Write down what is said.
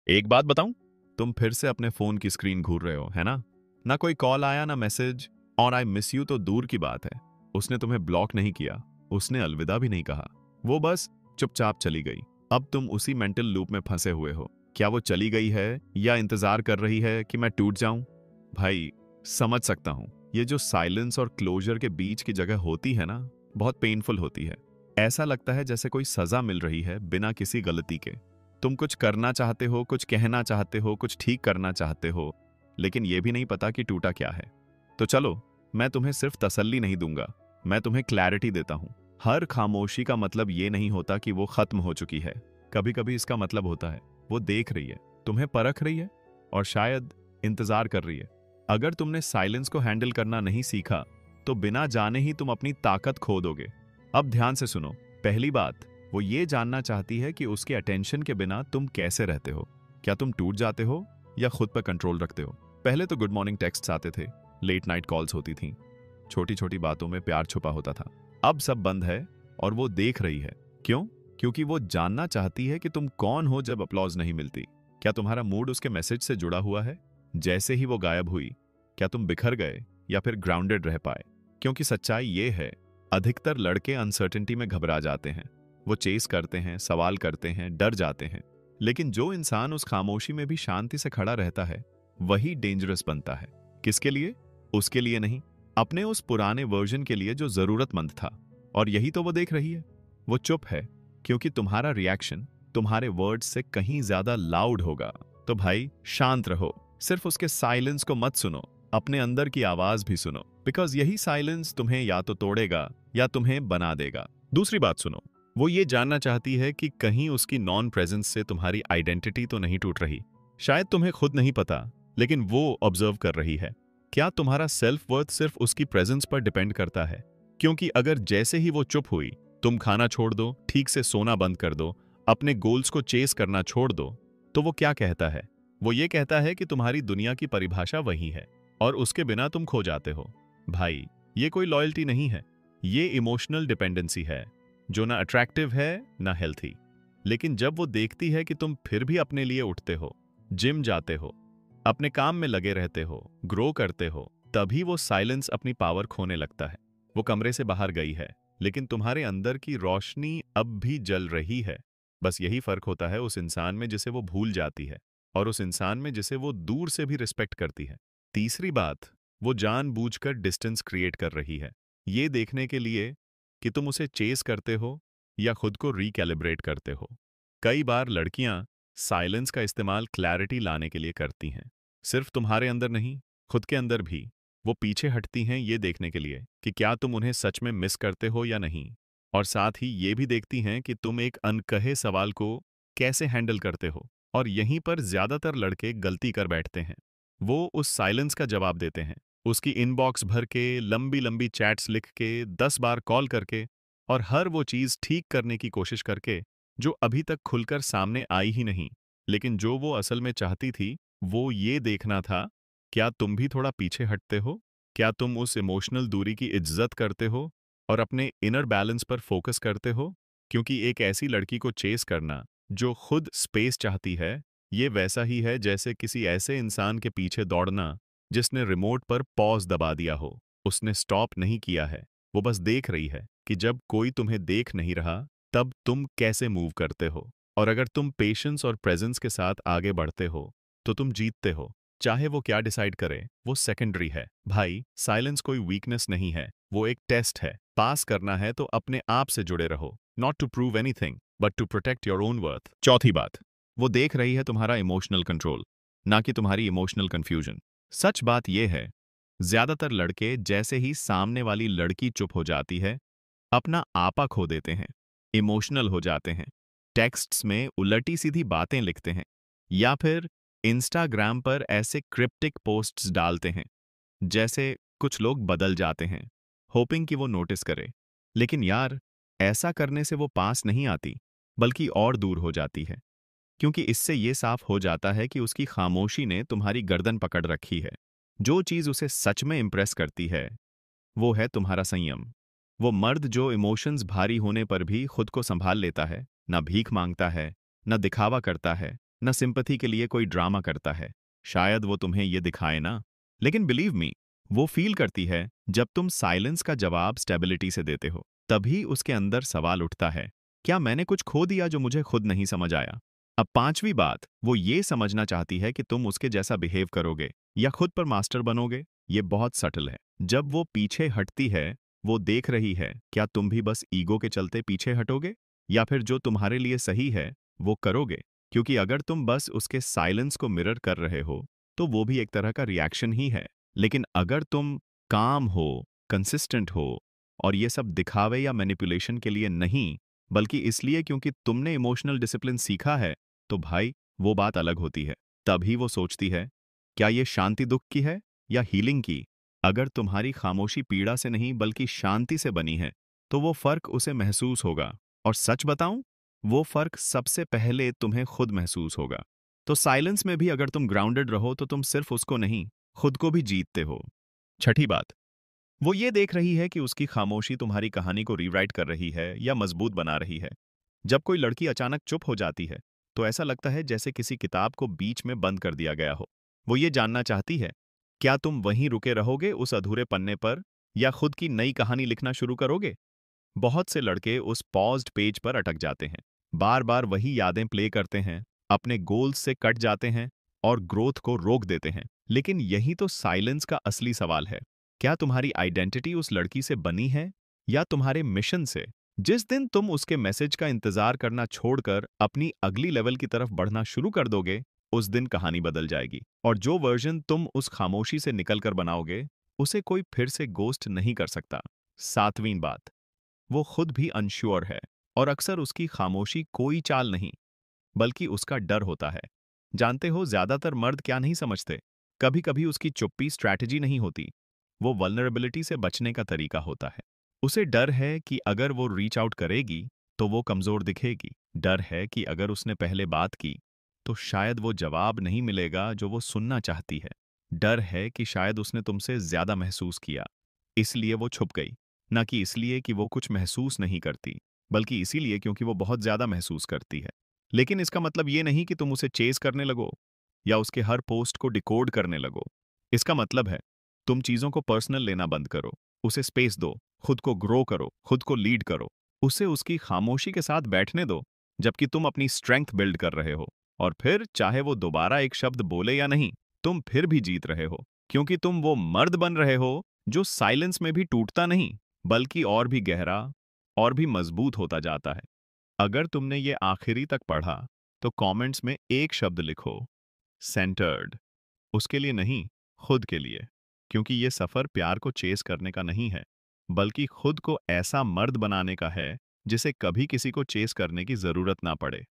एक बात बताऊं, तुम फिर से अपने फोन की स्क्रीन घूर रहे हो, है ना? ना कोई कॉल आया ना मैसेज, और आई मिस यू तो दूर की बात है। उसने तुम्हें ब्लॉक नहीं किया, उसने अलविदा भी नहीं कहा। वो बस चुपचाप चली गई। अब तुम उसी मेंटल लूप में फंसे हुए हो। क्या वो चली गई है या इंतजार कर रही है कि मैं टूट जाऊं? भाई, समझ सकता हूं, ये जो साइलेंस और क्लोजर के बीच की जगह होती है ना, बहुत पेनफुल होती है। ऐसा लगता है जैसे कोई सजा मिल रही है बिना किसी गलती के। तुम कुछ करना चाहते हो, कुछ कहना चाहते हो, कुछ ठीक करना चाहते हो, लेकिन यह भी नहीं पता कि टूटा क्या है। तो चलो, मैं तुम्हें सिर्फ तसल्ली नहीं दूंगा, मैं तुम्हें क्लैरिटी देता हूं। हर खामोशी का मतलब ये नहीं होता कि वो खत्म हो चुकी है। कभी कभी इसका मतलब होता है वो देख रही है, तुम्हें परख रही है, और शायद इंतजार कर रही है। अगर तुमने साइलेंस को हैंडल करना नहीं सीखा, तो बिना जाने ही तुम अपनी ताकत खो दोगे। अब ध्यान से सुनो। पहली बात, वो ये जानना चाहती है कि उसके अटेंशन के बिना तुम कैसे रहते हो। क्या तुम टूट जाते हो या खुद पर कंट्रोल रखते हो? पहले तो गुड मॉर्निंग टेक्स्ट्स आते थे, लेट नाइट कॉल्स होती थीं, छोटी छोटी बातों में प्यार छुपा होता था। अब सब बंद है, और वो देख रही है। क्यों? क्योंकि वो जानना चाहती है कि तुम कौन हो जब अपलॉज नहीं मिलती। क्या तुम्हारा मूड उसके मैसेज से जुड़ा हुआ है? जैसे ही वो गायब हुई, क्या तुम बिखर गए या फिर ग्राउंडेड रह पाए? क्योंकि सच्चाई ये है, अधिकतर लड़के अनसर्टेनिटी में घबरा जाते हैं। वो चेस करते हैं, सवाल करते हैं, डर जाते हैं। लेकिन जो इंसान उस खामोशी में भी शांति से खड़ा रहता है, वही डेंजरस बनता है। किसके लिए? उसके लिए नहीं, अपने उस पुराने वर्जन के लिए जो जरूरतमंद था। और यही तो वो देख रही है। वो चुप है क्योंकि तुम्हारा रिएक्शन तुम्हारे वर्ड्स से कहीं ज्यादा लाउड होगा। तो भाई, शांत रहो। सिर्फ उसके साइलेंस को मत सुनो, अपने अंदर की आवाज भी सुनो। बिकॉज यही साइलेंस तुम्हें या तो तोड़ेगा या तुम्हें बना देगा। दूसरी बात सुनो, वो ये जानना चाहती है कि कहीं उसकी नॉन प्रेजेंस से तुम्हारी आइडेंटिटी तो नहीं टूट रही। शायद तुम्हें खुद नहीं पता, लेकिन वो ऑब्जर्व कर रही है। क्या तुम्हारा सेल्फ वर्थ सिर्फ उसकी प्रेजेंस पर डिपेंड करता है? क्योंकि अगर जैसे ही वो चुप हुई, तुम खाना छोड़ दो, ठीक से सोना बंद कर दो, अपने गोल्स को चेस करना छोड़ दो, तो वो क्या कहता है? वो ये कहता है कि तुम्हारी दुनिया की परिभाषा वही है, और उसके बिना तुम खो जाते हो। भाई, ये कोई लॉयल्टी नहीं है, ये इमोशनल डिपेंडेंसी है, जो ना अट्रैक्टिव है ना हेल्थी। लेकिन जब वो देखती है कि तुम फिर भी अपने लिए उठते हो, जिम जाते हो, अपने काम में लगे रहते हो, ग्रो करते हो, तभी वो साइलेंस अपनी पावर खोने लगता है। वो कमरे से बाहर गई है, लेकिन तुम्हारे अंदर की रोशनी अब भी जल रही है। बस यही फर्क होता है उस इंसान में जिसे वो भूल जाती है, और उस इंसान में जिसे वो दूर से भी रिस्पेक्ट करती है। तीसरी बात, वो जानबूझकर डिस्टेंस क्रिएट कर रही है, ये देखने के लिए कि तुम उसे चेस करते हो या खुद को रिकैलिब्रेट करते हो। कई बार लड़कियां साइलेंस का इस्तेमाल क्लैरिटी लाने के लिए करती हैं, सिर्फ तुम्हारे अंदर नहीं, खुद के अंदर भी। वो पीछे हटती हैं ये देखने के लिए कि क्या तुम उन्हें सच में मिस करते हो या नहीं, और साथ ही ये भी देखती हैं कि तुम एक अनकहे सवाल को कैसे हैंडल करते हो। और यहीं पर ज्यादातर लड़के गलती कर बैठते हैं। वो उस साइलेंस का जवाब देते हैं, उसकी इनबॉक्स भर के, लंबी लंबी चैट्स लिख के, 10 बार कॉल करके, और हर वो चीज ठीक करने की कोशिश करके जो अभी तक खुलकर सामने आई ही नहीं। लेकिन जो वो असल में चाहती थी, वो ये देखना था, क्या तुम भी थोड़ा पीछे हटते हो? क्या तुम उस इमोशनल दूरी की इज्जत करते हो और अपने इनर बैलेंस पर फोकस करते हो? क्योंकि एक ऐसी लड़की को चेस करना जो खुद स्पेस चाहती है, ये वैसा ही है जैसे किसी ऐसे इंसान के पीछे दौड़ना जिसने रिमोट पर पॉज दबा दिया हो। उसने स्टॉप नहीं किया है, वो बस देख रही है कि जब कोई तुम्हें देख नहीं रहा, तब तुम कैसे मूव करते हो। और अगर तुम पेशेंस और प्रेजेंस के साथ आगे बढ़ते हो, तो तुम जीतते हो। चाहे वो क्या डिसाइड करे, वो सेकेंडरी है। भाई, साइलेंस कोई वीकनेस नहीं है, वो एक टेस्ट है। पास करना है तो अपने आप से जुड़े रहो, not to prove anything but to protect your own worth. चौथी बात, वो देख रही है तुम्हारा इमोशनल कंट्रोल, ना कि तुम्हारी इमोशनल कंफ्यूजन। सच बात यह है, ज्यादातर लड़के जैसे ही सामने वाली लड़की चुप हो जाती है, अपना आपा खो देते हैं, इमोशनल हो जाते हैं, टेक्स्ट्स में उलटी सीधी बातें लिखते हैं, या फिर इंस्टाग्राम पर ऐसे क्रिप्टिक पोस्ट्स डालते हैं जैसे कुछ लोग बदल जाते हैं, होपिंग कि वो नोटिस करे। लेकिन यार, ऐसा करने से वो पास नहीं आती, बल्कि और दूर हो जाती है। क्योंकि इससे ये साफ हो जाता है कि उसकी खामोशी ने तुम्हारी गर्दन पकड़ रखी है। जो चीज उसे सच में इंप्रेस करती है, वो है तुम्हारा संयम। वो मर्द जो इमोशंस भारी होने पर भी खुद को संभाल लेता है, ना भीख मांगता है, ना दिखावा करता है, न सिंपैथी के लिए कोई ड्रामा करता है। शायद वो तुम्हें ये दिखाए ना, लेकिन बिलीव मी, वो फील करती है जब तुम साइलेंस का जवाब स्टेबिलिटी से देते हो। तभी उसके अंदर सवाल उठता है, क्या मैंने कुछ खो दिया जो मुझे खुद नहीं समझ आया? अब पांचवी बात, वो ये समझना चाहती है कि तुम उसके जैसा बिहेव करोगे या खुद पर मास्टर बनोगे। ये बहुत सटल है। जब वो पीछे हटती है, वो देख रही है क्या तुम भी बस ईगो के चलते पीछे हटोगे, या फिर जो तुम्हारे लिए सही है वो करोगे। क्योंकि अगर तुम बस उसके साइलेंस को मिरर कर रहे हो, तो वो भी एक तरह का रिएक्शन ही है। लेकिन अगर तुम काम हो, कंसिस्टेंट हो, और ये सब दिखावे या मैनिपुलेशन के लिए नहीं, बल्कि इसलिए क्योंकि तुमने इमोशनल डिसिप्लिन सीखा है, तो भाई वो बात अलग होती है। तभी वो सोचती है, क्या ये शांति दुख की है या हीलिंग की? अगर तुम्हारी खामोशी पीड़ा से नहीं बल्कि शांति से बनी है, तो वो फर्क उसे महसूस होगा। और सच बताऊं, वो फर्क सबसे पहले तुम्हें खुद महसूस होगा। तो साइलेंस में भी अगर तुम ग्राउंडेड रहो, तो तुम सिर्फ उसको नहीं, खुद को भी जीतते हो। छठी बात, वो ये देख रही है कि उसकी खामोशी तुम्हारी कहानी को रीराइट कर रही है या मजबूत बना रही है। जब कोई लड़की अचानक चुप हो जाती है, तो ऐसा लगता है जैसे किसी किताब को बीच में बंद कर दिया गया हो। वो ये जानना चाहती है, क्या तुम वहीं रुके रहोगे उस अधूरे पन्ने पर, या खुद की नई कहानी लिखना शुरू करोगे? बहुत से लड़के उस पॉज्ड पेज पर अटक जाते हैं, बार बार वही यादें प्ले करते हैं, अपने गोल्स से कट जाते हैं और ग्रोथ को रोक देते हैं। लेकिन यही तो साइलेंस का असली सवाल है। क्या तुम्हारी आइडेंटिटी उस लड़की से बनी है या तुम्हारे मिशन से? जिस दिन तुम उसके मैसेज का इंतजार करना छोड़कर अपनी अगली लेवल की तरफ बढ़ना शुरू कर दोगे, उस दिन कहानी बदल जाएगी। और जो वर्जन तुम उस खामोशी से निकलकर बनाओगे, उसे कोई फिर से गोस्ट नहीं कर सकता। सातवीं बात, वो खुद भी अनश्योर है, और अक्सर उसकी खामोशी कोई चाल नहीं, बल्कि उसका डर होता है। जानते हो ज्यादातर मर्द क्या नहीं समझते? कभी कभी उसकी चुप्पी स्ट्रैटेजी नहीं होती, वो वल्नरेबिलिटी से बचने का तरीका होता है। उसे डर है कि अगर वो रीच आउट करेगी तो वो कमजोर दिखेगी। डर है कि अगर उसने पहले बात की तो शायद वो जवाब नहीं मिलेगा जो वो सुनना चाहती है। डर है कि शायद उसने तुमसे ज्यादा महसूस किया, इसलिए वो छुप गई। ना कि इसलिए कि वो कुछ महसूस नहीं करती, बल्कि इसीलिए क्योंकि वो बहुत ज्यादा महसूस करती है। लेकिन इसका मतलब ये नहीं कि तुम उसे चेस करने लगो या उसके हर पोस्ट को डिकोड करने लगो। इसका मतलब है, तुम चीजों को पर्सनल लेना बंद करो, उसे स्पेस दो, खुद को ग्रो करो, खुद को लीड करो। उसे उसकी खामोशी के साथ बैठने दो, जबकि तुम अपनी स्ट्रेंथ बिल्ड कर रहे हो। और फिर चाहे वो दोबारा एक शब्द बोले या नहीं, तुम फिर भी जीत रहे हो, क्योंकि तुम वो मर्द बन रहे हो जो साइलेंस में भी टूटता नहीं, बल्कि और भी गहरा और भी मजबूत होता जाता है। अगर तुमने ये आखिरी तक पढ़ा, तो कमेंट्स में एक शब्द लिखो, सेंटर्ड। उसके लिए नहीं, खुद के लिए। क्योंकि ये सफर प्यार को चेस करने का नहीं है, बल्कि खुद को ऐसा मर्द बनाने का है जिसे कभी किसी को चेस करने की जरूरत ना पड़े।